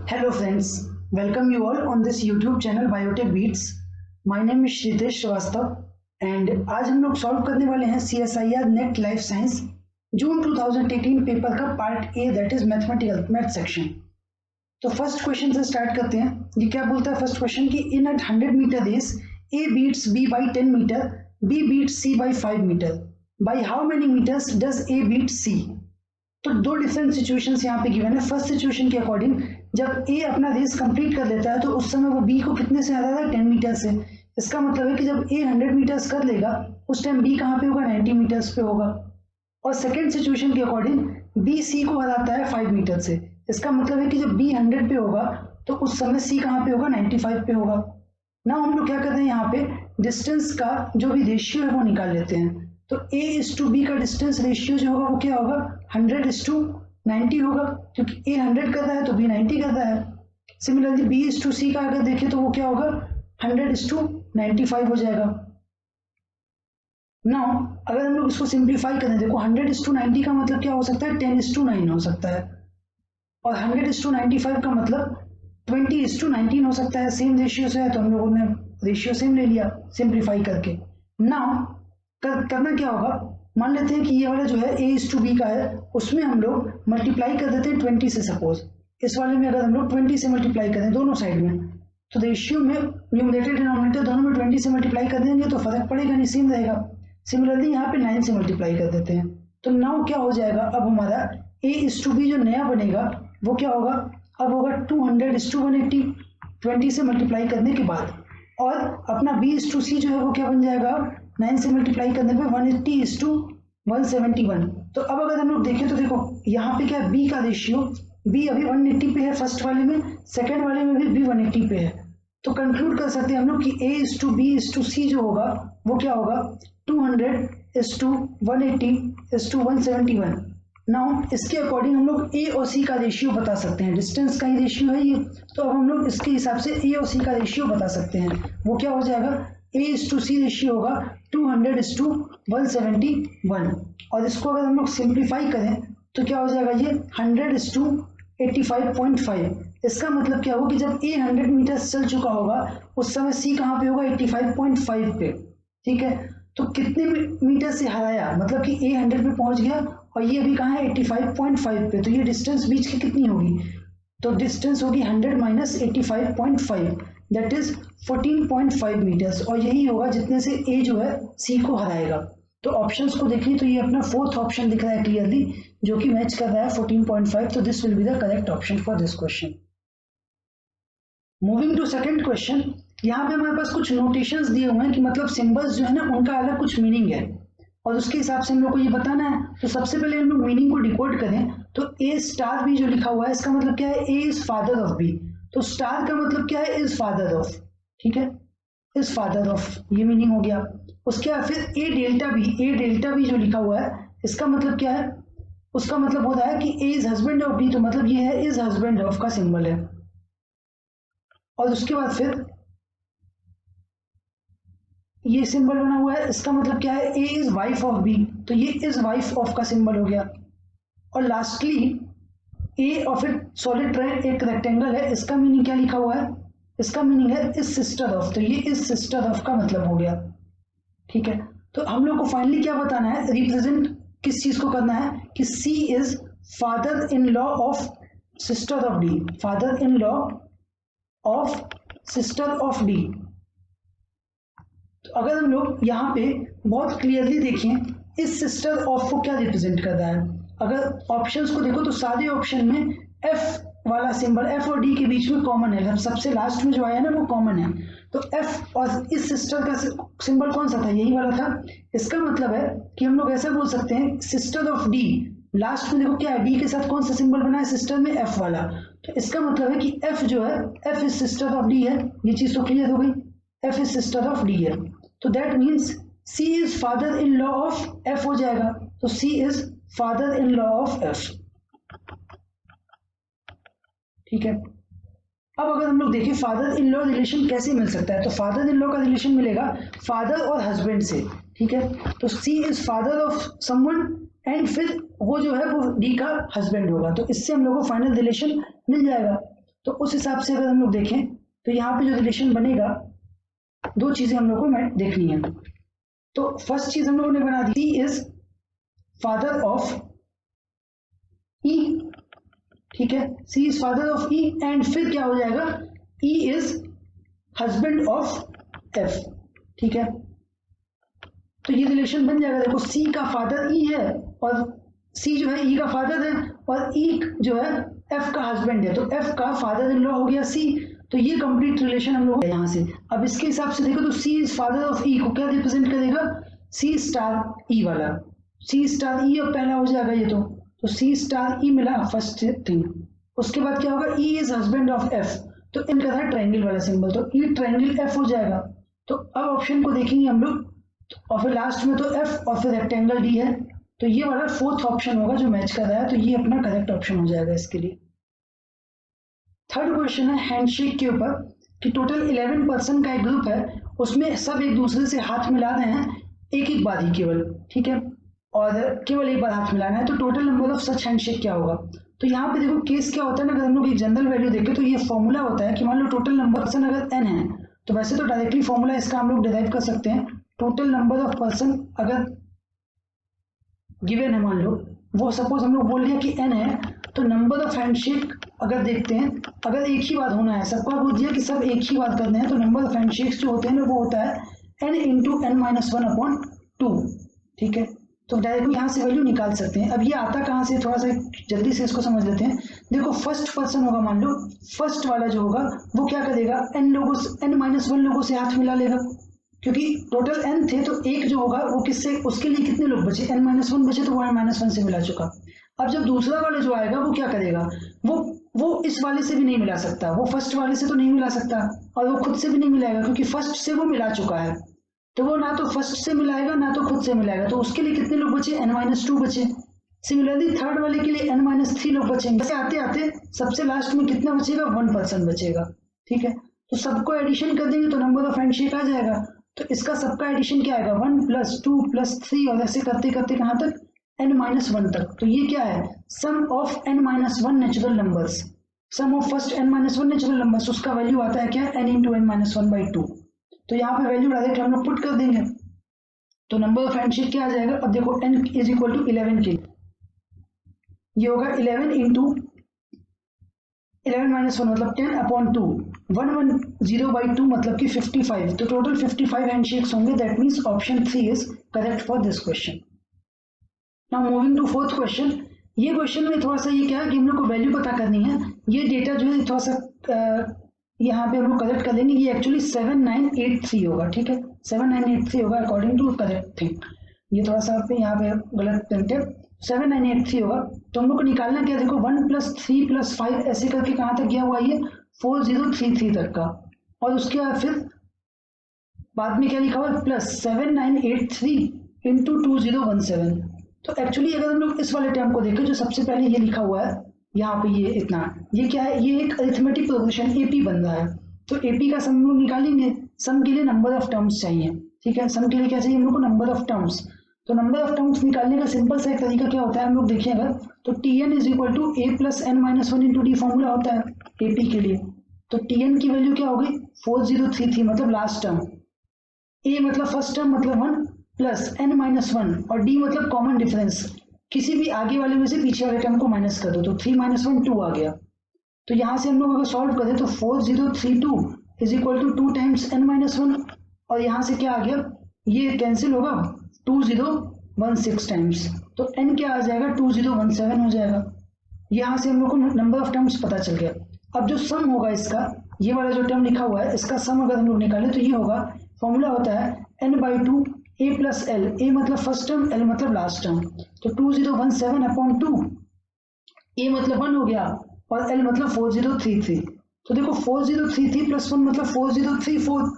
Hello friends, welcome you all on this YouTube channel Biotech Beats. My name is Shritesh Srivastava and आज हम लोग solve करने वाले हैं CSIR NET life science June 2018 paper का part A that is mathematical math section. तो first question से start करते हैं। ये क्या बोलता है फर्स्ट क्वेश्चन कि in a 100 meter race A beats B by 10 meter, B beats C by 5 meter, by how many meters does A beat C? तो दो डिफरेंट सिचुएशंस यहाँ पे गिवन है। फर्स्ट सिचुएशन के अकॉर्डिंग जब ए अपना रेस कंप्लीट कर लेता है तो उस समय वो बी को कितने से हराता है 10 मीटर से। इसका मतलब है कि जब ए 100 मीटर्स कर लेगा उस टाइम बी कहाँ पे होगा 90 मीटर्स पे होगा। और सेकेंड सिचुएशन के अकॉर्डिंग बी सी को हराता है 5 मीटर से। इसका मतलब है कि जब बी 100 पे होगा तो उस समय सी कहाँ पे होगा 95 पे होगा। ना हम लोग क्या करते हैं यहाँ पे डिस्टेंस का जो भी रेशियो है वो निकाल लेते हैं। तो A इज टू बी का डिस्टेंस रेशियो जो होगा वो क्या होगा 100 इज टू 90 होगा, क्योंकि A 100 कर रहा है तो B 90 कर रहा है। Similarly B is to C का अगर देखें तो वो क्या होगा 100 इज टू 95 हो जाएगा। नाउ अगर हम लोग इसको सिंप्लीफाई करें, देखो 100 इज टू 90 का मतलब क्या हो सकता है 10 इज टू 9 हो सकता है, और 100 इज टू 95 का मतलब 20 इज टू 19 हो सकता है। सेम रेशियो से है तो हम लोगों ने रेशियो सेम ले लिया सिंप्लीफाई करके। नाउ करना क्या होगा, मान लेते हैं कि ये वाला जो है A इज टू बी का है उसमें हम लोग मल्टीप्लाई कर देते हैं 20 से। सपोज इस वाले में अगर हम लोग 20 से मल्टीप्लाई करें दोनों साइड में तो रेशियो में न्यूमरेटर डिनोमिनेटर दोनों में 20 से मल्टीप्लाई कर देंगे तो फर्क पड़ेगा नहीं, सेम रहेगा। सिमिलरली यहाँ पे 9 से मल्टीप्लाई कर देते हैं तो नाउ क्या हो जाएगा, अब हमारा A इज टू बी जो नया बनेगा वो क्या होगा, अब होगा 200 इज टू 180 20 से मल्टीप्लाई करने के बाद, और अपना B इज टू सी जो है वो क्या बन जाएगा 9 से मल्टीप्लाई करने पे 180 इज टू 171। तो अब अगर हम लोग देखें तो देखो यहाँ पे क्या B का रेशियो B अभी 180 पे है फर्स्ट वाले में, सेकेंड वाले में भी B 180 पे है। तो कंक्लूड कर सकते हैं हम लोग कि A is to B is to C जो होगा वो क्या होगा 200 is to 180 is to 171। Now इसके अकॉर्डिंग हम लोग A और C का रेशियो बता सकते हैं, डिस्टेंस का ही रेशियो है ये, तो अब हम लोग इसके हिसाब से A और C का रेशियो बता सकते हैं। वो क्या हो जाएगा A is to C ratio होगा 200 इज टू 171, और इसको अगर हम लोग सिंप्लीफाई करें तो क्या हो जाएगा ये 100 इज टू 85.5। इसका मतलब क्या होगा कि जब A 100 मीटर चल चुका होगा उस समय C कहाँ पे होगा 85.5 पे। ठीक है, तो कितने मीटर से हराया, मतलब कि A 100 पे पहुंच गया और ये अभी कहाँ है 85.5 पे, तो ये डिस्टेंस बीच की कितनी होगी, तो डिस्टेंस होगी 100 माइनस 85.5 दैट इज 14.5 मीटर्स, और यही होगा जितने से A जो है C को हराएगा। तो ऑप्शंस को देखिए तो ये अपना फोर्थ ऑप्शन दिख रहा है क्लियरली जो कि मैच कर रहा है 14.5, तो this will be the correct option for this question. Moving to second question, यहाँ पे हमारे पास कुछ नोटेशंस दिए हुए हैं कि मतलब सिंबल्स जो है ना उनका अलग कुछ मीनिंग है और उसके हिसाब से हम लोग को ये बताना है। तो सबसे पहले हम लोग मीनिंग को डिकोड करें तो A स्टार B जो लिखा हुआ है इसका मतलब क्या है A is father of B, तो स्टार का मतलब क्या है इज फादर ऑफ, ठीक है इज फादर ऑफ, ये मीनिंग हो गया। उसके बाद फिर A डेल्टा B जो लिखा हुआ है इसका मतलब क्या है, उसका मतलब हो रहा है कि A is husband of B, तो मतलब ये है इज हस्बैंड ऑफ का सिंबल है। और उसके बाद फिर ये सिंबल बना हुआ है इसका मतलब क्या है A is wife of B, तो ये इज वाइफ ऑफ का सिंबल हो गया। और लास्टली A और फिर सॉलिड ट्रायंगल एक रेक्टेंगल है, इसका मीनिंग क्या लिखा हुआ है, इसका मीनिंग है इज सिस्टर ऑफ, तो ये इज सिस्टर ऑफ का मतलब हो गया। ठीक है, तो हम लोग को फाइनली क्या बताना है, रिप्रेजेंट किस चीज को करना है कि C is father in law of sister of D, father in law of sister of D। तो अगर हम लोग यहाँ पे बहुत क्लियरली देखें इस सिस्टर ऑफ को क्या रिप्रेजेंट कर रहा है, अगर ऑप्शंस को देखो तो सारे ऑप्शन में F वाला सिंबल F और D के बीच में कॉमन है, सबसे लास्ट में जो आया ना वो कॉमन है, तो F और इस सिस्टर का सिंबल कौन सा था, यही वाला था। इसका मतलब है कि हम लोग ऐसा बोल सकते हैं सिस्टर ऑफ D, लास्ट में देखो क्या है D के साथ कौन सा सिंबल बना है सिस्टर में F वाला, तो इसका मतलब है कि F जो है F is sister of D है, ये चीज तो क्लियर हो गई, F is sister of D है, तो that means C is father in law of F हो जाएगा, तो C is father in law of F। ठीक है, अब अगर हम लोग देखें फादर इन लॉ रिलेशन कैसे मिल सकता है, तो फादर इन लॉ का रिलेशन मिलेगा फादर और हस्बैंड से। ठीक है, तो C is father of someone and फिर वो जो है वो D का हस्बैंड होगा, तो इससे हम लोग को फाइनल रिलेशन मिल जाएगा। तो उस हिसाब से अगर हम लोग देखें तो यहाँ पे जो रिलेशन बनेगा, दो चीजें हम लोग को देखनी है। तो फर्स्ट चीज हम लोगों ने बना दी, C is father of E, ठीक है, C is father of E, and फिर क्या हो जाएगा, E is husband of F, ठीक है। तो ये रिलेशन बन जाएगा, देखो सी का फादर ई है और सी जो है ई का फादर है और ई जो है एफ का हस्बैंड है, तो एफ का फादर इन लॉ हो गया सी। तो ये कंप्लीट रिलेशन हम लोग यहाँ से, अब इसके हिसाब से देखो तो सी इज फादर ऑफ ई को क्या रिप्रेजेंट करेगा, सी स्टार ई वाला, सी स्टार ई अब पहला हो जाएगा ये, तो सी स्टार ई मिला फर्स्ट थिंग। उसके बाद क्या होगा, ई इज हस्बैंड ऑफ एफ, तो इनका था ट्रायंगल वाला सिंबल, तो ई ट्रायंगल एफ हो जाएगा। तो अब ऑप्शन को देखेंगे हम लोग, और फिर लास्ट में तो एफ और फिर रेक्टेंगल डी है, तो ये वाला फोर्थ ऑप्शन होगा जो मैच कर रहा है, तो ये अपना करेक्ट ऑप्शन हो जाएगा इसके लिए। थर्ड क्वेश्चन है हैंडशेक के ऊपर कि टोटल 11 पर्सन का एक ग्रुप है, उसमें सब एक दूसरे से हाथ मिला रहे हैं एक एक बार ही केवल, ठीक है, और केवल एक बार हाथ मिलाना है, तो total number of such handshake क्या होगा। तो यहाँ पे देखो केस क्या होता है ना, अगर हम लोग एक जनरल वैल्यू देखें तो ये फॉर्मूला होता है कि मान लो टोटल नंबर पर्सन अगर n है, तो वैसे तो डायरेक्टली फॉर्मूला इसका हम लोग डिराइव कर सकते हैं, टोटल नंबर ऑफ पर्सन अगर गिवन है, मान लो वो सपोज हम लोग बोल लिया कि n है, तो नंबर ऑफ हैंडशेक अगर देखते हैं, अगर एक ही बार होना है, सबको बोल दिया कि सब एक ही बार करने हैं, तो नंबर ऑफ हैंडशेक्स जो होते हैं ना वो होता है n इंटू n माइनस 1/2, ठीक है। तो डायरेक्ट यहाँ से वैल्यू निकाल सकते हैं। अब ये आता कहाँ से, थोड़ा सा जल्दी से इसको समझ लेते हैं। देखो फर्स्ट पर्सन होगा, मान लो फर्स्ट वाला जो होगा वो क्या करेगा, n लोगों से n माइनस 1 लोगों से हाथ मिला लेगा, क्योंकि टोटल n थे तो एक जो होगा वो किससे, उसके लिए कितने लोग बचे, n माइनस 1 बचे, तो वो n माइनस 1 से मिला चुका। अब जब दूसरा वाला जो आएगा वो क्या करेगा, वो इस वाले से भी नहीं मिला सकता, वो फर्स्ट वाले से तो नहीं मिला सकता और वो खुद से भी नहीं मिलाएगा, क्योंकि फर्स्ट से वो मिला चुका है, तो वो ना तो फर्स्ट से मिलाएगा ना तो खुद से मिलाएगा, तो उसके लिए कितने लोग बचे, n माइनस 2 बचे। सिमिलरली थर्ड वाले के लिए n माइनस 3 लोग बचेंगे। ऐसे आते आते सबसे लास्ट में कितना बचेगा, 1 पर्सन बचेगा, ठीक है। तो सबको एडिशन कर देंगे तो नंबर ऑफ हैंडशेक आ जाएगा। तो इसका सबका एडिशन क्या आएगा, 1 + 2 + 3, और ऐसे करते करते कहाँ तक, n माइनस 1 तक। तो ये क्या है, sum of n minus 1 natural numbers, sum of first n minus 1 natural numbers, उसका वैल्यू आता है क्या, n इंटू n माइनस 1/2। तो यहाँ पे वैल्यू डायरेक्ट हम लोग पुट कर देंगे, तो नंबर ऑफ हैंडशेक क्या आ जाएगा। अब देखो n इज इक्वल टू 11 के, ये होगा 11 इंटू 11 माइनस 1 मतलब 10/2, 110/2 मतलब कि 55, तो टोटल 55 हैंडशेक्स होंगे। That means option 3 is correct for this question. Now moving to fourth question. ये क्वेश्चन में थोड़ा सा ये क्या है कि हम लोग को वैल्यू पता करनी है, ये डेटा जो है थोड़ा सा यहाँ पे हम लोग करेक्ट कर लेंगे, ये एक्चुअली 7983 होगा, ठीक है, 7983 होगा अकॉर्डिंग टू करेक्ट थिंग। ये थोड़ा सा पे यहाँ पे गलत प्रिंट है, 7983 होगा। तो हम लोग को निकालना क्या, देखो 1 + 3 + 5 ऐसे करके कहाँ तक गया हुआ, ये 4033 तक का, और उसके बाद फिर बाद में क्या लिखा हुआ है, प्लस 7983 इंटू 2017। तो एक्चुअली अगर हम लोग इस वाले टर्म को देखें जो सबसे पहले ये लिखा हुआ है यहाँ पे, ये इतना, ये क्या है, ये एक अरिथमेटिक प्रोग्रेशन एपी बन रहा है। तो एपी का सम हम लोग निकालेंगे, सम के लिए नंबर ऑफ टर्म्स चाहिए, ठीक है, सम के लिए क्या चाहिए हम लोग को, नंबर ऑफ टर्म्स। तो नंबर ऑफ टर्म्स निकालने का सिंपल सा एक तरीका क्या होता है, हम लोग देखिए अगर, तो Tn is equal to a + n minus 1 into D formula होता है एपी के लिए। तो Tn की वैल्यू क्या होगी, 4033 मतलब लास्ट टर्म, a मतलब फर्स्ट टर्म मतलब 1 प्लस n माइनस 1 और d मतलब कॉमन डिफरेंस, किसी भी आगे वाले में से पीछे वाले टर्म को माइनस कर दो, तो 3 - 1 2 आ गया। तो यहाँ से हम लोग अगर सॉल्व करें तो 4032 is equal to 2 times n minus 1, और यहाँ से क्या आ गया, ये कैंसिल होगा 2016 टाइम्स, तो n क्या आ जाएगा, 2017 हो जाएगा। यहाँ से हम लोग को नंबर ऑफ टर्म्स पता चल गया। अब जो सम होगा इसका, ये वाला जो टर्म लिखा हुआ है इसका सम अगर हम लोग निकालें तो ये होगा, फॉर्मूला होता है n/2 a + l, a मतलब फर्स्ट टर्म, l मतलब लास्ट टर्म, तो 2017/2, a मतलब 1 हो गया और l मतलब 4033। तो देखो 4033 + 1 मतलब 4034,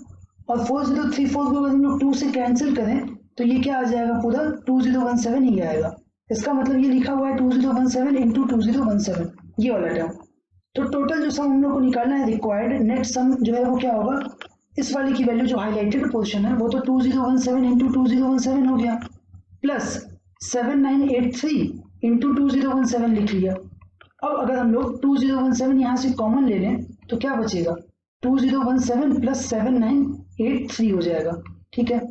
और 4034 को अगर हम लोग 2 से कैंसिल करें तो ये क्या आ जाएगा, पूरा 2017 ही आएगा। इसका मतलब ये लिखा हुआ है 2017 इंटू 2017, ये वाला टर्म। तो टोटल जो सम हम लोग को निकालना है, रिक्वायर्ड नेट सम जो है वो क्या होगा, इस वाली की वैल्यू जो हाईलाइटेड पोर्शन है वो तो 2017 इंटू 2017 हो गया, प्लस 7983 इंटू 2017 लिख लिया, अब अगर हम लोग 2017 यहाँ से कॉमन ले लें तो क्या बचेगा, 2017 प्लस 7983 हो जाएगा, ठीक है।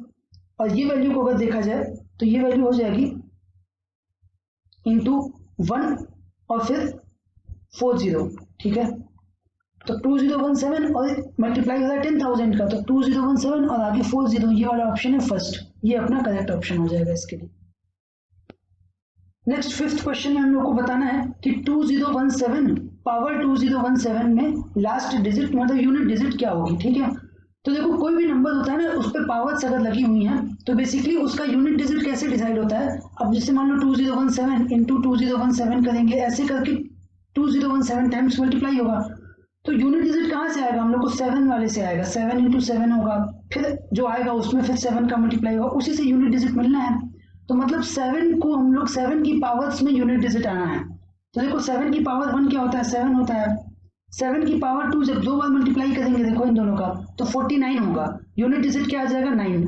और ये वैल्यू को अगर देखा जाए तो ये वैल्यू हो जाएगी इंटू 1 और फिर 40, ठीक है। तो 2017 और मल्टीप्लाई होता है 10,000 का, तो 2017 और आगे 40, ये वाला ऑप्शन है फर्स्ट, ये अपना करेक्ट ऑप्शन हो जाएगा इसके लिए। नेक्स्ट फिफ्थ क्वेश्चन में हम लोग को बताना है कि 2017 पावर 2017 में लास्ट डिजिट मतलब यूनिट डिजिट क्या होगी, ठीक है। तो देखो कोई भी नंबर होता है ना, उस पर पावर्स अगर लगी हुई हैं तो बेसिकली उसका यूनिट डिजिट कैसे डिसाइड होता है। अब जैसे मान लो 2017 इंटू 2017 करेंगे, ऐसे करके 2017 टाइम्स मल्टीप्लाई होगा, तो यूनिट डिजिट कहाँ से आएगा, हम लोग को 7 वाले से आएगा, 7 इंटू 7 होगा, फिर जो आएगा उसमें फिर 7 का मल्टीप्लाई होगा, उसी से यूनिट डिजिट मिलना है। तो मतलब 7 को हम लोग 7 की पावर्स में यूनिट डिजिट आना है। तो देखो 7 की पावर 1 क्या होता है, 7 होता है, 7 की पावर 2 जब 2 बार मल्टीप्लाई करेंगे देखो इन दोनों का तो 49 होगा, यूनिट डिजिट क्या आ जाएगा 9।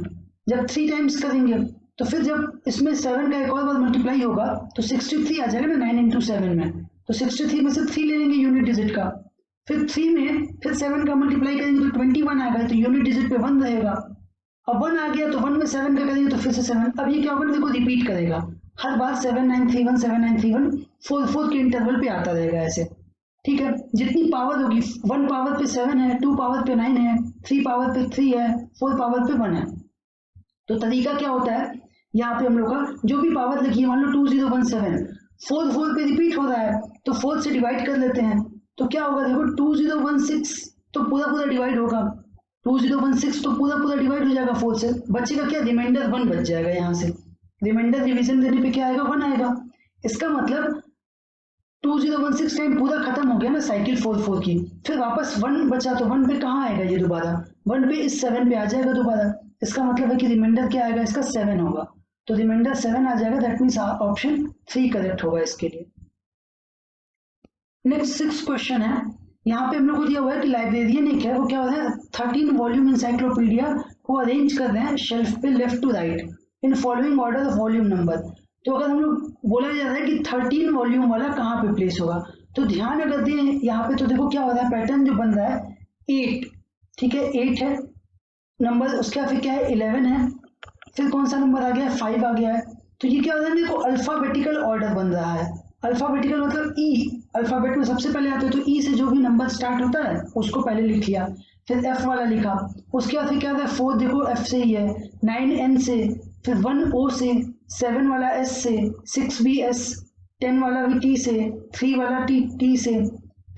जब 3 टाइम्स करेंगे तो फिर जब इसमें 7 का एक और बार मल्टीप्लाई होगा तो 63 आ जाएगा ना 9 इंटू 7 में, तो 63 में से 3 ले लेंगे यूनिट डिजिट का, फिर 3 में फिर 7 का मल्टीप्लाई करेंगे तो 21 आएगा, तो यूनिट डिजिट पे 1 रहेगा। अब 1 आ गया तो 1 में 7 का करेंगे तो फिर से 7, अब ये क्या होगा देखो रिपीट करेगा हर बार 7931 7931 4 के इंटरवल पे आता रहेगा ऐसे, ठीक है। जितनी पावर होगी 1 पावर पे 7 है, 2 पावर पे 9 है, 3 पावर पे 3 है, 4 पावर पे 1 है। तो तरीका क्या होता है, यहाँ पे हम लोग का जो भी पावर लिखी है मान लो 2017 4 पे रिपीट हो रहा है तो 4 से डिवाइड कर लेते हैं, तो क्या होगा देखो 2016 तो पूरा डिवाइड होगा, 2016 तो पूरा डिवाइड हो जाएगा 4 से, बचेगा क्या रिमाइंडर 1 बच जाएगा, यहाँ से रिमाइंडर डिवीजन देने पे क्या आएगा 1 आएगा। इसका मतलब 2016 टाइम पूरा खत्म हो गया ना साइकिल 4 की, फिर वापस 1 बचा तो 1 पे कहाँ आएगा ये दोबारा, 1 पे इस 7 पे आ जाएगा दोबारा। इसका मतलब है कि रिमाइंडर क्या आएगा इसका 7 होगा, तो रिमाइंडर 7 आ जाएगा, दैट मीन्स ऑप्शन 3 करेक्ट होगा इसके लिए। नेक्स्ट 6 क्वेश्चन है, यहाँ पे हम लोग को दिया हुआ है कि लाइब्रेरियन एक है वो क्या हो रहा है 13 वॉल्यूम इंसाइक्लोपीडिया को अरेंज कर रहे हैं शेल्फ पे left to right in following order of volume number. तो अगर हम लोग बोला जा रहा है कि 13 वॉल्यूम वाला कहाँ पे प्लेस होगा, तो ध्यान अगर दें यहाँ पे तो देखो क्या हो रहा है, पैटर्न जो बन रहा है 8, ठीक है 8 है नंबर, उसके फिर क्या है 11 है, फिर कौन सा नंबर आ गया है 5 आ गया है। तो ये क्या हो रहा है देखो अल्फाबेटिकल ऑर्डर बन रहा है, अल्फाबेटिकल मतलब ई, अल्फाबेट में सबसे पहले आते हैं तो ई से जो भी नंबर स्टार्ट होता है उसको पहले लिख लिया, फिर एफ वाला लिखा, उसके बाद फिर क्या होता है 4 देखो एफ से ही है, 9 एन से, फिर 1 ओ से, 7 वाला एस से, 6 भी एस, 10 वाला भी टी से, 3 वाला टी से,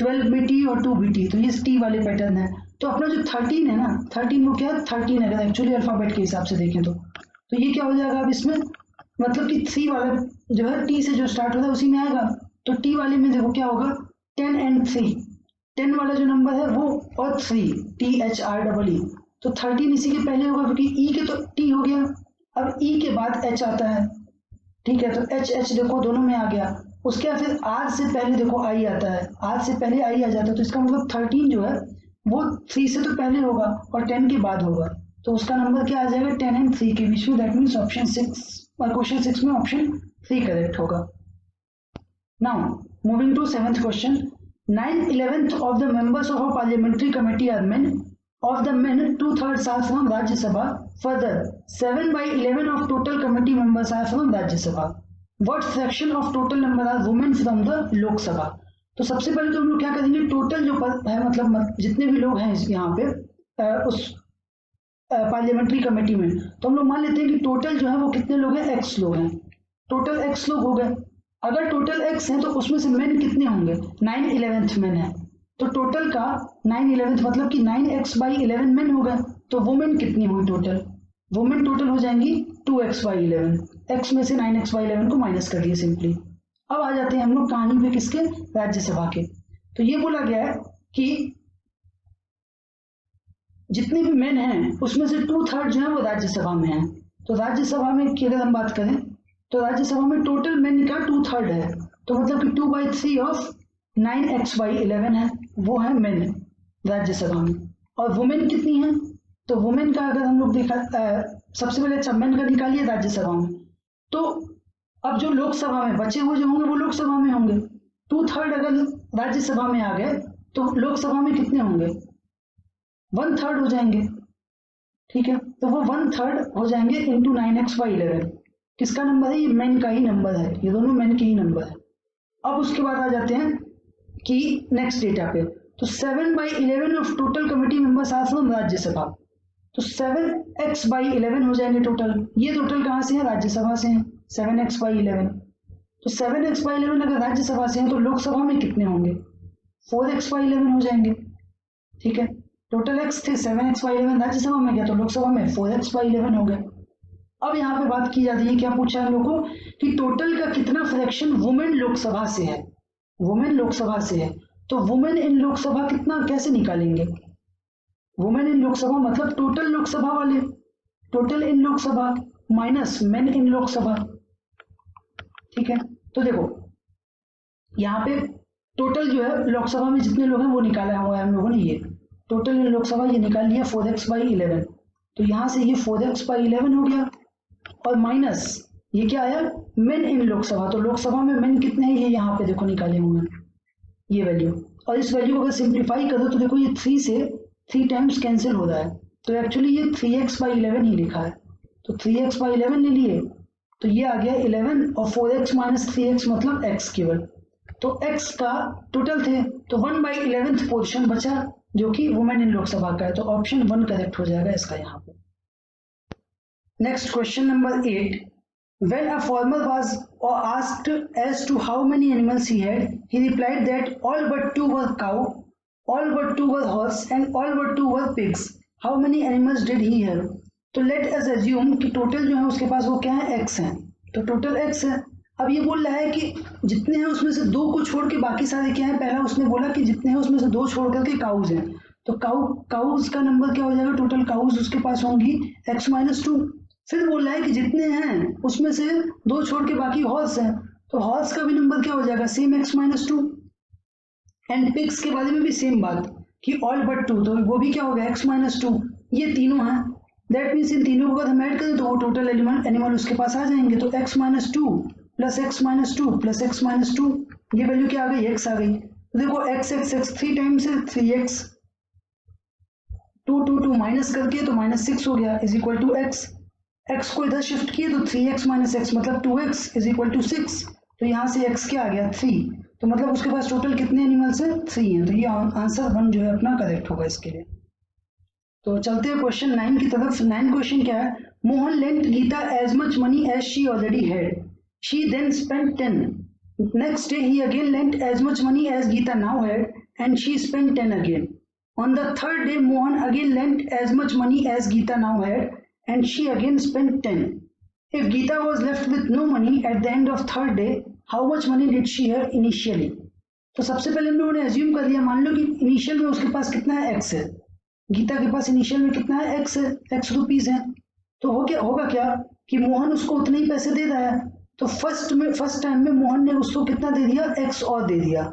12 भी टी और 2 भी टी, तो ये टी वाले पैटर्न है। तो अपना जो 13 है ना 13 वो क्या है 13 अगर एक्चुअली अल्फाबेट के हिसाब से देखें तो ये क्या हो जाएगा अब इसमें मतलब कि 3 वाला जो है टी से जो स्टार्ट होता है उसी में आएगा, तो टी वाले में देखो क्या होगा 10 एंड 3, 10 वाला जो नंबर है वो और 3 THREE, तो 13 इसी के पहले होगा क्योंकि ई के तो टी हो गया, अब ई के बाद एच आता है, ठीक है, तो एच देखो दोनों में आ गया, उसके बाद फिर आर से पहले देखो आई आता है, आर से पहले आई आ जाता है, तो इसका मतलब 13 जो है वो 3 से तो पहले होगा और 10 के बाद होगा, तो उसका नंबर क्या आ जाएगा 10 एंड 3 के बीच में, दैट मीन्स ऑप्शन 6 और क्वेश्चन 6 में ऑप्शन 3 करेक्ट होगा। Now moving to 7th question, 9/11 of the members of a parliamentary committee are men. Of the men, 2/3 are from Rajya Sabha. Further, 7/11 of total committee members are from Rajya Sabha. What fraction of total number are women from the Lok Sabha? तो सबसे पहले तो हम लोग क्या करेंगे total जो है मतलब जितने भी लोग हैं यहाँ पे उस पार्लियामेंट्री कमेटी में, तो हम लोग मान लेते हैं कि टोटल जो है वो कितने लोग हैं x लोग हैं, टोटल x लोग हो गए। अगर टोटल x है तो उसमें से मेन कितने होंगे 9/11 मेन है, तो टोटल का 9/11 मतलब कि 9x/11 मेन होगा, तो वुमेन कितनी हुई टोटल, वुमेन टोटल हो जाएंगी 2x/11, x में से 9x/11 को माइनस कर दिए सिंपली। अब आ जाते हैं हम लोग कहानी पे किसके राज्यसभा के, तो ये बोला गया है कि जितने भी मेन हैं उसमें से 2/3 जो है वो राज्यसभा में है, तो राज्यसभा में की अगर हम बात करें तो राज्यसभा में टोटल मेन का 2/3 है, तो मतलब कि 2/3 ऑफ 9x/11 है, वो है मेन राज्यसभा में। और वुमेन कितनी है, तो वुमेन का अगर हम लोग देखा सबसे पहले अच्छा मेन का निकालिए राज्यसभा में, तो अब जो लोकसभा में बचे हुए जो होंगे वो लोकसभा में होंगे, 2/3 अगर राज्यसभा में आ गए तो लोकसभा में कितने होंगे? 1/3 हो जाएंगे, ठीक है। तो वो 1/3 हो जाएंगे इंटू 9x/11। किसका नंबर है? ये मेन का ही नंबर है, ये दोनों मेन के ही नंबर है। अब उसके बाद आ जाते हैं कि नेक्स्ट डेटा पे, तो 7/11 of total committee members are from Rajya Sabha, तो 7x/11 हो जाएंगे टोटल। ये टोटल कहाँ से है? राज्यसभा से है, 7x/11। तो 7x/11 अगर राज्यसभा से है तो लोकसभा में कितने होंगे? 4x/11 हो जाएंगे, ठीक है। टोटल x थे, 7x/11 राज्यसभा में गया तो लोकसभा में 4x/11 हो गए। अब यहाँ पे बात की जाती है, क्या पूछा है हम लोग को कि टोटल का कितना फ्रैक्शन वुमेन लोकसभा से है, वुमेन लोकसभा से है। तो वुमेन इन लोकसभा कितना कैसे निकालेंगे? वुमेन इन लोकसभा मतलब टोटल लोकसभा वाले, टोटल इन लोकसभा माइनस मेन इन लोकसभा, ठीक है। तो देखो यहाँ पे टोटल जो है लोकसभा में जितने लोग हैं वो निकाला हुआ है हम लोगों ने, ये टोटल इन लोकसभा ये निकाल लिया 4x/11। तो यहाँ से ये 4x/11 हो गया और माइनस ये क्या आया? मेन इन लोकसभा। तो लोकसभा में मेन कितने हैं ये यहाँ पे देखो निकाले हुए हैं ये वैल्यू, और इस वैल्यू को अगर सिंप्लीफाई करो तो देखो ये 3 से 3 टाइम्स कैंसिल हो रहा है, तो एक्चुअली ये 3x/11 ही लिखा है। तो 3x/11 ले लिए तो ये आ गया 11 और 4x माइनस 3x मतलब x केवल। तो x का टोटल थे तो 1/11 पोर्शन बचा जो कि वुमेन इन लोकसभा का है, तो ऑप्शन 1 करेक्ट हो जाएगा इसका यहाँ पे। Next question number 8, when a farmer was asked as to how many animals he had, he replied that all but 2 were cow, all but 2 were horse and all but 2 were pigs. How many animals did he have? तो let us assume कि total जो है उसके पास वो क्या है? x है, तो टोटल x है। अब ये बोल रहा है कि जितने हैं उसमें से 2 को छोड़ के बाकी सारे क्या है? पहला उसने बोला कि जितने हैं उसमें से 2 छोड़ करके काउज हैं, तो काउज का नंबर क्या हो जाएगा? टोटल काउज उसके पास होंगी x-2। फिर बोल रहा है कि जितने हैं उसमें से 2 छोड़ के बाकी हॉर्स हैं, तो हॉर्स का भी नंबर क्या हो जाएगा? Same x-2। एंड पिग्स के बारे में भी सेम बात कि ऑल बट 2, तो वो भी क्या हो गया? x-2। ये तीनों हैं, दैट मीन्स इन तीनों को अगर हम ऐड करें तो वो टोटल एनिमल उसके पास आ जाएंगे। तो x-2 plus x-2 plus x-2, ये वैल्यू क्या आ गई? x आ गई। तो देखो x 3 टाइम्स है 3x, 2 माइनस करके तो -6 हो गया is equal to x। x को इधर शिफ्ट किए तो 3x माइनस x मतलब 2x इज इक्वल टू 6। तो यहाँ से x क्या आ गया? 3। तो मतलब उसके पास टोटल कितने एनिमल्स हैं? 3 हैं। तो ये आंसर 1 जो है अपना करेक्ट होगा इसके लिए। तो चलते हैं क्वेश्चन 9 की तरफ। 9 क्वेश्चन क्या है? Mohan lent Gita as much money as she already had, she then spent 10। Next day he again lent as much money as Gita now had and she spent 10 again. On the third day Mohan again lent as much money as Gita now had and she again spent 10. If Geeta was left with no money at the end of third day, how much money did she have initially? तो सबसे पहले हम लोगों ने assume कर लिया, मान लो कि इनिशियल में उसके पास कितना है? x है। गीता के पास इनिशियल में कितना है? x है, x रुपीज है। तो होगा क्या कि मोहन उसको उतने ही पैसे दे रहा है, तो फर्स्ट टाइम में मोहन ने उसको कितना दे दिया? x और दे दिया,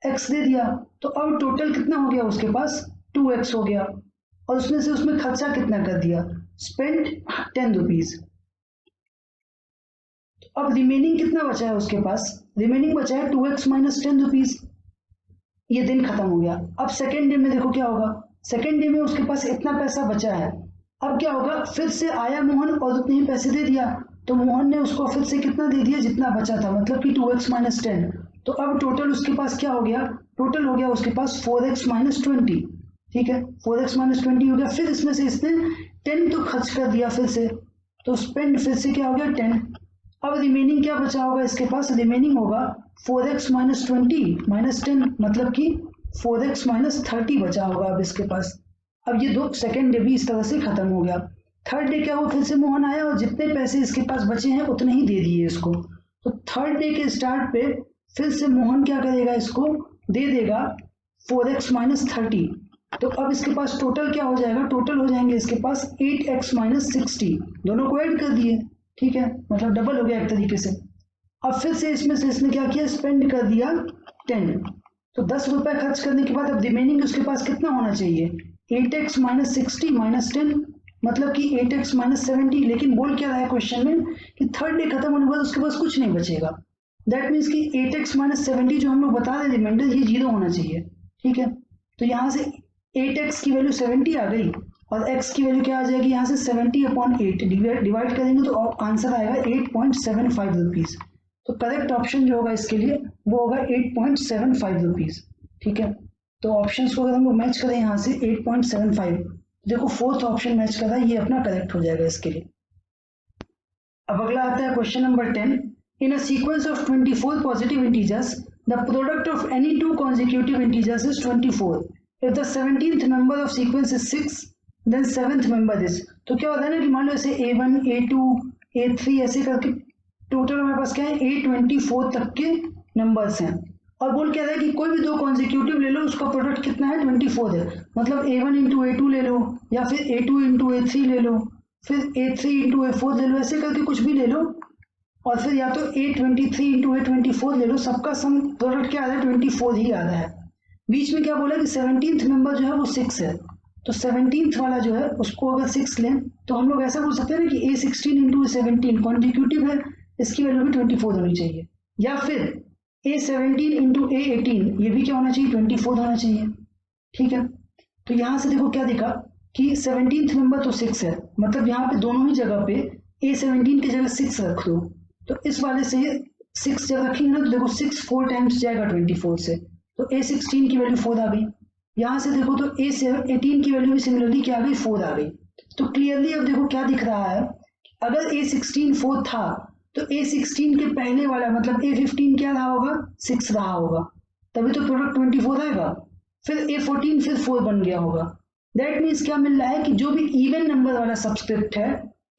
x दे दिया। तो अब टोटल कितना हो गया उसके पास? 2x हो गया, और उसमें खर्चा कितना कर दिया? Spent 10 rupees. अब रिमेनिंग कितना बचा है उसके पास? रिमेनिंग बचा है 2x माइनस 10 रुपीज। ये दिन खत्म हो गया। अब सेकेंड डे में देखो क्या होगा? सेकेंड डे में उसके पास इतना पैसा बचा है, अब क्या होगा? फिर से आया मोहन और उतने ही पैसे दे दिया, तो मोहन ने उसको फिर से कितना दे दिया? जितना बचा था, मतलब कि 2x माइनस 10। तो अब टोटल उसके पास क्या हो गया? टोटल हो गया उसके पास 4x माइनस 20, ठीक है। 4x माइनस 20 हो गया। फिर इसमें से इसने 10 तो खर्च कर दिया फिर से, तो स्पेंड फिर से क्या हो गया? 10। अब रिमेनिंग क्या बचा होगा इसके पास? रिमेनिंग होगा 4x माइनस 20 माइनस 10, मतलब कि 4x माइनस 30 बचा होगा अब इसके पास। अब ये दो सेकेंड डे भी इस तरह से खत्म हो गया। थर्ड डे क्या हुआ? फिर से मोहन आया और जितने पैसे इसके पास बचे हैं उतने ही दे दिए इसको। तो थर्ड डे के स्टार्ट पे फिर से मोहन क्या करेगा? इसको दे देगा 4x माइनस 30। तो अब इसके पास टोटल क्या हो जाएगा? टोटल हो जाएंगे इसके पास 8x माइनस 60, दोनों को ऐड कर दिए, ठीक है, मतलब डबल हो गया एक तरीके से। अब फिर से इसमें से इसने क्या किया? स्पेंड कर दिया 10। तो 10 रुपए खर्च करने के बाद अब रिमेनिंग उसके पास कितना होना चाहिए? 8x माइनस 60 माइनस 10, मतलब कि 8x माइनस 70। लेकिन बोल क्या रहा है क्वेश्चन में कि थर्ड डे खत्म होने के बाद उसके पास कुछ नहीं बचेगा, दैट मीन्स कि 8x माइनस 70 जो हम लोग बता रहे रिमाइंडर ये 0 होना चाहिए, ठीक है। तो यहाँ से 8x की वैल्यू 70 आ गई और x की वैल्यू क्या आ जाएगी, यहाँ से 70/8 डिवाइड करेंगे तो आंसर आएगा 8.75 रुपीज़। तो करेक्ट ऑप्शन जो होगा इसके लिए वो होगा 8.75 रुपीज़, ठीक है। तो ऑप्शंस को अगर हम लोग मैच करें यहाँ से 8.75, देखो फोर्थ ऑप्शन मैच कर रहा है, ये अपना करेक्ट हो जाएगा इसके लिए। अब अगला आता है question number 10। In a sequence of 24 positive integers the product of any two consecutive integers is 24। If the 17th member of sequence is 6 then 7th member is, तो क्या होता है ना कि मान लो ऐसे A1 A2 A3 ऐसे करके टोटल हमारे पास क्या है A24 तक के नंबर्स हैं, और बोल क्या रहा है कि कोई भी दो कॉन्जिक्यूटिव ले लो उसका प्रोडक्ट कितना है 24 है। मतलब A1 इंटू A2 ले लो या फिर A2 इंटू A3 ले लो, फिर A3 इंटू A4 ले लो, ऐसे करके कुछ भी ले लो, और फिर या तो A23 इंटू A24 ले लो, सबका सम प्रोडक्ट क्या आ रहा है 24 ही आ रहा है। बीच में क्या बोला कि 17th मेंबर जो है वो 6 है, तो 17th वाला जो है उसको अगर 6 लें तो हम लोग ऐसा बोल सकते हैं ना कि A16 इंटू A17 कॉन्जिक्यूटिव है, इसकी वैल्यू भी 24 होनी चाहिए, या फिर A17 इंटू A18 ये भी क्या होना चाहिए 24 होना चाहिए, ठीक है। तो यहाँ से देखो क्या दिखा कि 17th नंबर तो 6 है, मतलब यहाँ पे दोनों ही जगह पे A17 की जगह 6 रख दो, तो इस वाले से 6 जब रखेंगे ना तो देखो 6 4 टाइम्स जाएगा 24 से, तो A16 की वैल्यू 4 आ गई। यहाँ से देखो तो A18 की वैल्यू भी सिमिलरली क्या आ गई 4 आ गई। तो क्लियरली अब देखो क्या दिख रहा है, अगर A16 4 था तो A16 के पहले वाला मतलब A15 क्या रहा होगा 6 रहा होगा, तभी तो प्रोडक्ट 24 आएगा। फिर A14 फिर 4 बन गया होगा। दैट मीन्स क्या मिल रहा है कि जो भी इवन नंबर वाला सबस्क्रिप्ट है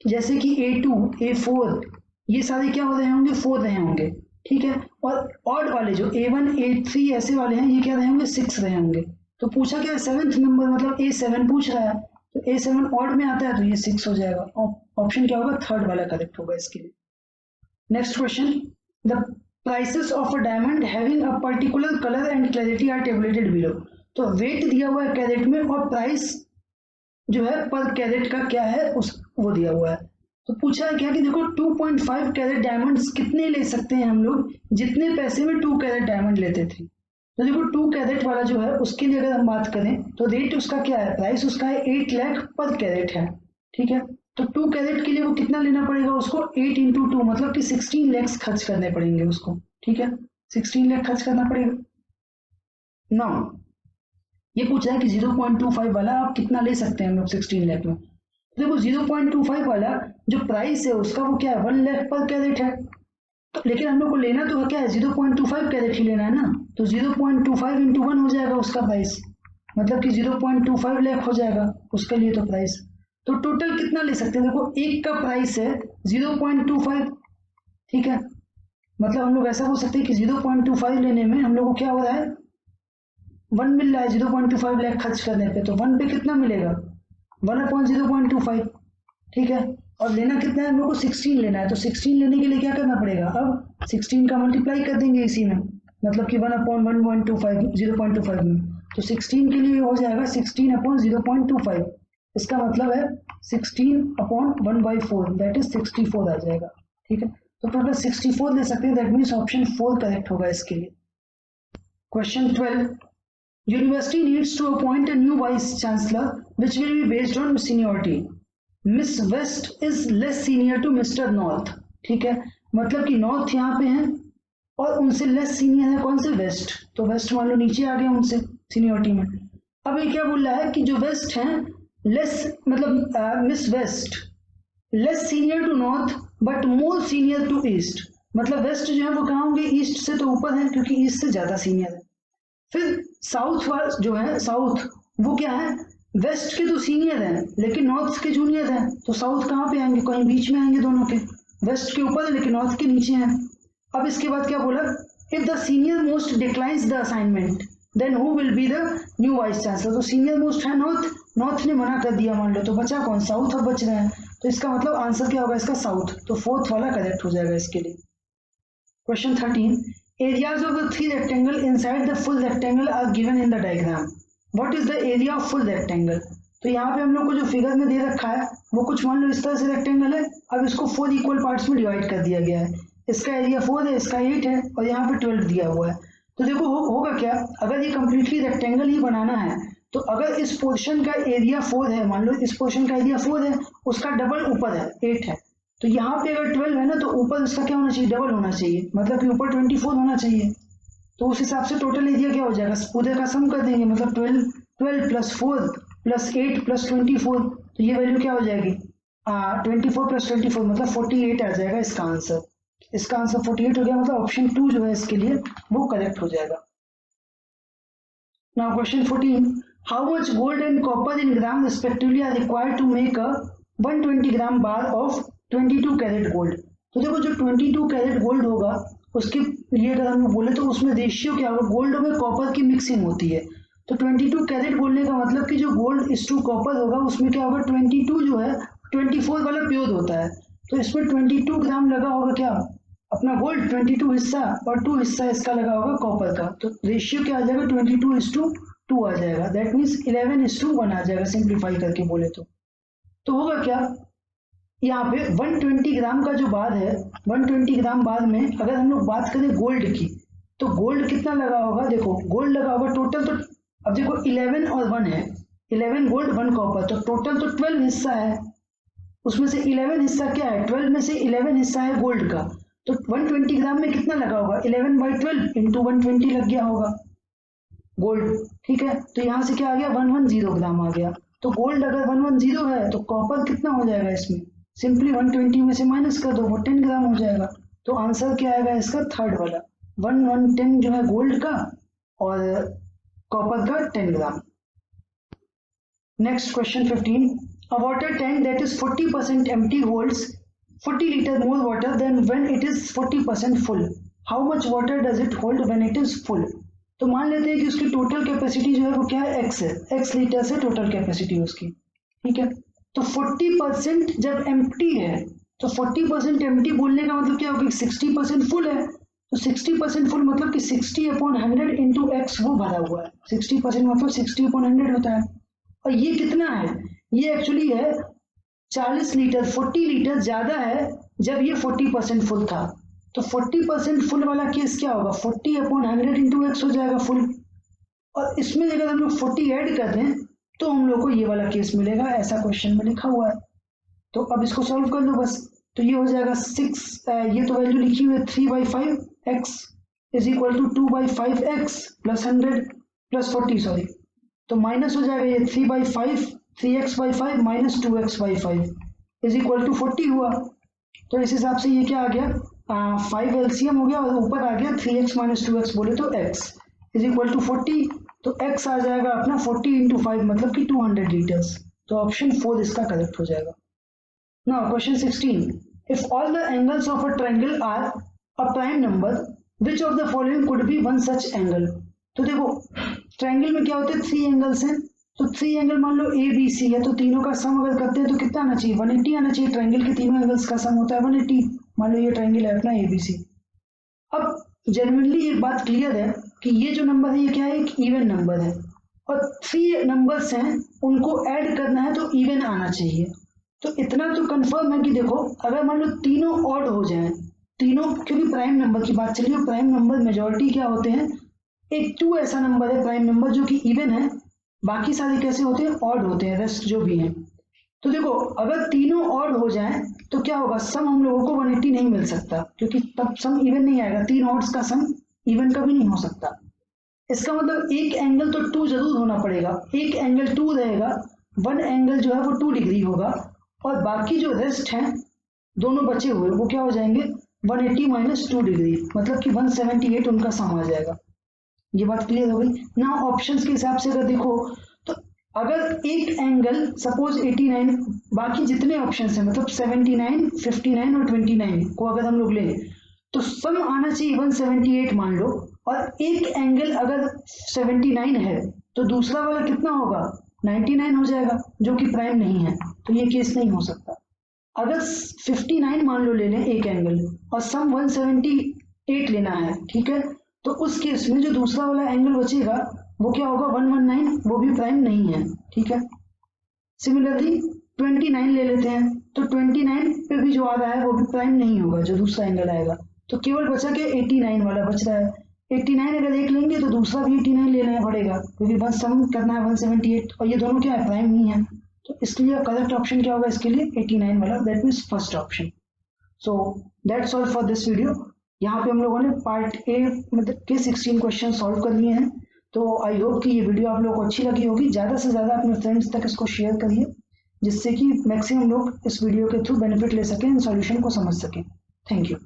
जैसे कि A2 A4 ये सारे क्या हो रहे होंगे 4 रहे होंगे, ठीक है। और ऑड वाले जो A1 A3 ऐसे वाले हैं ये क्या रहे होंगे 6 रहे होंगे। तो पूछा क्या 7th नंबर मतलब A7 पूछ रहा है, तो A7 ऑड में आता है तो ये 6 हो जाएगा। ऑप्शन क्या होगा थर्ड वाला करेक्ट होगा इसके लिए। Next question, the prices of a diamond having a particular colour and clarity are tabulated below. तो वेट दिया हुआ है कैरेट में और प्राइस जो है पर कैरेट का क्या है उस वो दिया हुआ है। तो पूछा है क्या कि देखो 2.5 कैरेट डायमंड्स कितने ले सकते हैं हम लोग जितने पैसे में 2 कैरेट डायमंड लेते थे। तो देखो 2 कैरेट वाला जो है उसके लिए अगर हम बात करें तो रेट उसका क्या है, प्राइस उसका है 8 लाख पर कैरेट है, ठीक है। तो 2 कैरेट के लिए वो कितना लेना पड़ेगा उसको 8 इंटू 2 मतलब कि 16 लाख खर्च करने पड़ेंगे उसको, ठीक है। 16 लाख खर्च करना पड़ेगा ना। ये पूछा है कि 0.25 वाला आप कितना ले सकते हैं हम लोग 16 लाख में। देखो 0.25 वाला जो प्राइस है उसका वो क्या है 1 लाख पर कैरेट है, तो लेकिन हम लोग को लेना तो क्या है 0.25 कैरेट ही लेना है ना, तो 0.25 इंटू 1 हो जाएगा उसका प्राइस, मतलब कि 0.25 लाख हो जाएगा उसके लिए तो प्राइस। तो टोटल कितना ले सकते हैं, देखो एक का प्राइस है 0.25, ठीक है। मतलब हम लोग ऐसा बोल सकते हैं कि 0.25 लेने में हम लोग को क्या हो रहा है 1 मिल रहा है 0.25 लाख खर्च करने पे, तो 1 पे कितना मिलेगा 1/0.25, ठीक है। और लेना कितना है हम लोग को 16 लेना है, तो 16 लेने के लिए क्या करना पड़ेगा अब 16 का मल्टीप्लाई कर देंगे इसी में, मतलब कि 1/1.25 0.25 में, तो 16 के लिए हो जाएगा 16/0.25, इसका मतलब है 16/1/4 दैट इज 64 आ जाएगा, ठीक है। तो टोटल 64 ले सकते हैं, दैट मीन्स ऑप्शन 4 करेक्ट होगा इसके लिए। Question 12, university needs to appoint a new vice chancellor which will be based on seniority. Miss West is less senior to Mr. North, ठीक है। मतलब कि नॉर्थ यहाँ पे है और उनसे लेस सीनियर है कौन से वेस्ट, तो वेस्ट मान लो नीचे आ गया उनसे सीनियरिटी में। अब ये क्या बोल रहा है कि जो वेस्ट हैं लेस मतलब Ms West less senior to North but more senior to East, मतलब वेस्ट जो है वो कहाँ होंगे ईस्ट से तो ऊपर है क्योंकि ईस्ट से ज्यादा सीनियर है। फिर साउथ जो है साउथ वो क्या है वेस्ट के तो सीनियर हैं लेकिन नॉर्थ के जूनियर हैं, तो साउथ कहाँ पे आएंगे कहीं बीच में आएंगे दोनों के, वेस्ट के ऊपर है लेकिन नॉर्थ के नीचे हैं। अब इसके बाद क्या बोला, if the senior most declines the assignment then who will be the new vice chancellor. तो सीनियर मोस्ट है नॉर्थ ने मना कर दिया मान लो, तो बचा कौन साउथ अब बच रहे हैं, तो इसका मतलब आंसर क्या होगा इसका साउथ, तो फोर्थ वाला करेक्ट हो जाएगा इसके लिए। Question 13, areas of the 3 rectangle inside the full rectangle are given in the diagram, what is the area of full rectangle. तो यहाँ पे हम लोग को जो फिगर में दे रखा है वो कुछ मान लो इस तरह से रेक्टेंगल है, अब इसको 4 इक्वल पार्ट्स में डिवाइड कर दिया गया है। इसका एरिया 4 है, इसका 8 है और यहाँ पे 12 दिया हुआ है। तो देखो होगा क्या, अगर ये कंप्लीटली रेक्टेंगल ही बनाना है तो अगर इस पोर्शन का एरिया 4 है, मान लो इस पोर्शन का एरिया 4 है, उसका डबल ऊपर है 8 है, तो यहाँ पे अगर 12 है ना तो ऊपर इसका क्या होना चाहिए, डबल होना चाहिए, मतलब कि ऊपर 24 होना चाहिए। तो उस हिसाब से टोटल एरिया क्या हो जाएगा, पूरे का सम कर देंगे, मतलब 12 प्लस 4 प्लस 8 प्लस 24, तो ये वैल्यू क्या हो जाएगी 24 प्लस 24 मतलब 48 आ जाएगा इसका आंसर। इसका आंसर 48 हो गया, मतलब ऑप्शन 2 जो है इसके लिए वो करेक्ट हो जाएगा। Now question 14, how much gold and copper in gram respectively are required to make a 120 gram bar of 22 carat gold. तो देखो जो 22 कैरेट गोल्ड होगा उसके लिए अगर हम बोले तो उसमें रेशियो क्या होगा, गोल्ड में कॉपर की मिक्सिंग होती है। तो 22 कैरेट बोलने का मतलब कि जो गोल्ड इस टू कॉपर होगा उसमें क्या होगा, 22 जो है 24 वाला प्योर होता है, तो इसमें 22 ग्राम लगा होगा क्या अपना गोल्ड, 22 हिस्सा और 2 हिस्सा इसका लगा होगा कॉपर का, तो रेशियो क्या आ जाएगा 22:2 आ जाएगा, दैट मीन्स 11:1 आ जाएगा सिंप्लीफाई करके बोले तो होगा क्या, यहाँ पे 120 ग्राम का जो बार है, 120 ग्राम बार में अगर हम लोग बात करें गोल्ड की तो गोल्ड कितना लगा होगा, देखो गोल्ड लगा होगा टोटल, तो अब देखो 11 और 1 है, 11 गोल्ड 1 कॉपर, तो टोटल तो 12 हिस्सा है, उसमें से 11 हिस्सा क्या है, 12 में से 11 हिस्सा है गोल्ड का, तो 120 ग्राम में कितना लगा होगा 11/12 इंटू 120 लग गया होगा गोल्ड, ठीक है। तो यहाँ से क्या आ गया 110 ग्राम आ गया, तो गोल्ड अगर 110 है तो कॉपर कितना हो जाएगा इसमें, सिंपली 120 में से माइनस कर दो, वो 10 ग्राम हो जाएगा। तो आंसर क्या आएगा इसका थर्ड वाला, 110 जो है गोल्ड का और कॉपर का 10 gram. Next question 15, a water tank that is 40% empty holds 40 liter more water than when it is 40% full. How much water does it hold when it is full? तो मान लेते हैं कि उसकी टोटल कैपेसिटी जो है वो क्या है, x है, x लीटर से टोटल कैपेसिटी उसकी, ठीक है। तो 40% जब एम्प्टी है तो 40% एम्प्टी बोलने का मतलब क्या होगा, 60% फुल है, तो 60% फुल मतलब कि 60/100 इंटू एक्स वो भरा हुआ है, 60% मतलब 60/100 होता है, और ये कितना है, ये एक्चुअली है 40 लीटर, 40 लीटर ज्यादा है जब ये 40% फुल था, तो 40% फुल वाला केस क्या होगा 40/100 इंटू एक्स हो जाएगा फुल, और इसमें अगर हम लोग 40 ऐड कर दें तो हम लोग को ये वाला केस मिलेगा, ऐसा क्वेश्चन में लिखा हुआ है। तो अब इसको सॉल्व कर लो बस, तो ये हो जाएगा 6, ये तो वैल्यू लिखी हुई है 3/5 x is equal to 2/5x plus 100 plus 40 sorry, तो माइनस हो जाएगा ये 3/5 3x/5 minus 2x/5 is equal to 40 हुआ। तो इस हिसाब से ये क्या आ गया 5 एलसीएम हो गया और ऊपर आ गया 3x माइनस 2x बोले तो x इज इक्वल टू 40, तो x आ जाएगा अपना 40 इंटू 5 मतलब कि 200 लीटर्स, तो ऑप्शन 4 इसका करेक्ट हो जाएगा। Now question 16, if all the angles of a triangle are a prime number which of the following could be one such angle. तो देखो ट्रायंगल में क्या होते हैं 3 एंगल्स हैं, तो 3 एंगल मान लो ए बी सी है, तो तीनों का सम अगर करते हैं तो कितना आना चाहिए 180 आना चाहिए, ट्रायंगल के तीनों एंगल्स का सम होता है 180, मान लो ये ट्रायंगल है अपना ए बी सी। अब जनरली एक बात क्लियर है कि ये जो नंबर है ये क्या है, एक इवन नंबर है, और 3 नंबर्स हैं उनको ऐड करना है तो इवन आना चाहिए। तो इतना तो कंफर्म है कि देखो अगर मान लो तीनों ऑड हो जाए, तीनों, क्योंकि प्राइम नंबर की बात चलिए, प्राइम नंबर मेजॉरिटी क्या होते हैं, एक 2 ऐसा नंबर है प्राइम नंबर जो कि इवन है, बाकी सारे कैसे होते हैं ऑड होते हैं, रेस्ट जो भी हैं। तो देखो अगर तीनों ऑड हो जाएं तो क्या होगा, सम हम लोगों को 180 नहीं मिल सकता, क्योंकि तब सम इवन नहीं आएगा, 3 ऑड्स का सम इवन का भी नहीं हो सकता। इसका मतलब एक एंगल तो 2 जरूर होना पड़ेगा, एक एंगल 2 रहेगा, 1 एंगल जो है वो 2 डिग्री होगा, और बाकी जो रेस्ट हैं दोनों बचे हुए वो क्या हो जाएंगे 180 माइनस 2 डिग्री, मतलब कि 178 उनका सम आ जाएगा। ये बात क्लियर हो गई ना। ऑप्शंस के हिसाब से अगर देखो तो अगर एक एंगल सपोज 89, बाकी जितने ऑप्शंस हैं मतलब 79, 59 और 29 को अगर हम लोग लें तो सम आना चाहिए 178 मान लो, और एक एंगल अगर 79 है तो दूसरा वाला कितना होगा 99 हो जाएगा, जो कि प्राइम नहीं है, तो ये केस नहीं हो सकता। अगर 59 मान लो ले लें एक एंगल और सम 178 लेना है, ठीक है, तो उस केस में जो दूसरा वाला एंगल बचेगा वो क्या होगा 119, वो भी प्राइम नहीं है, ठीक है। सिमिलरली 29 ले लेते हैं, तो 29 पे भी जो आ रहा है वो भी प्राइम नहीं होगा, जो दूसरा एंगल आएगा, तो केवल बचा के 89 वाला बच रहा है। 89 अगर एक लेंगे तो दूसरा भी 89 लेना पड़ेगा, क्योंकि बस सम करना है 178 और ये दोनों क्या है, प्राइम नहीं है। तो इसलिए करेक्ट ऑप्शन क्या होगा इसके लिए, 89 वाला, that means first option. So that's all for this video. यहाँ पे हम लोगों ने पार्ट ए मतलब के 16 क्वेश्चन सॉल्व कर लिए हैं। तो आई होप कि ये वीडियो आप लोगों को अच्छी लगी होगी। ज़्यादा से ज़्यादा अपने फ्रेंड्स तक इसको शेयर करिए, जिससे कि मैक्सिमम लोग इस वीडियो के थ्रू बेनिफिट ले सकें, सॉल्यूशन को समझ सकें। Thank you.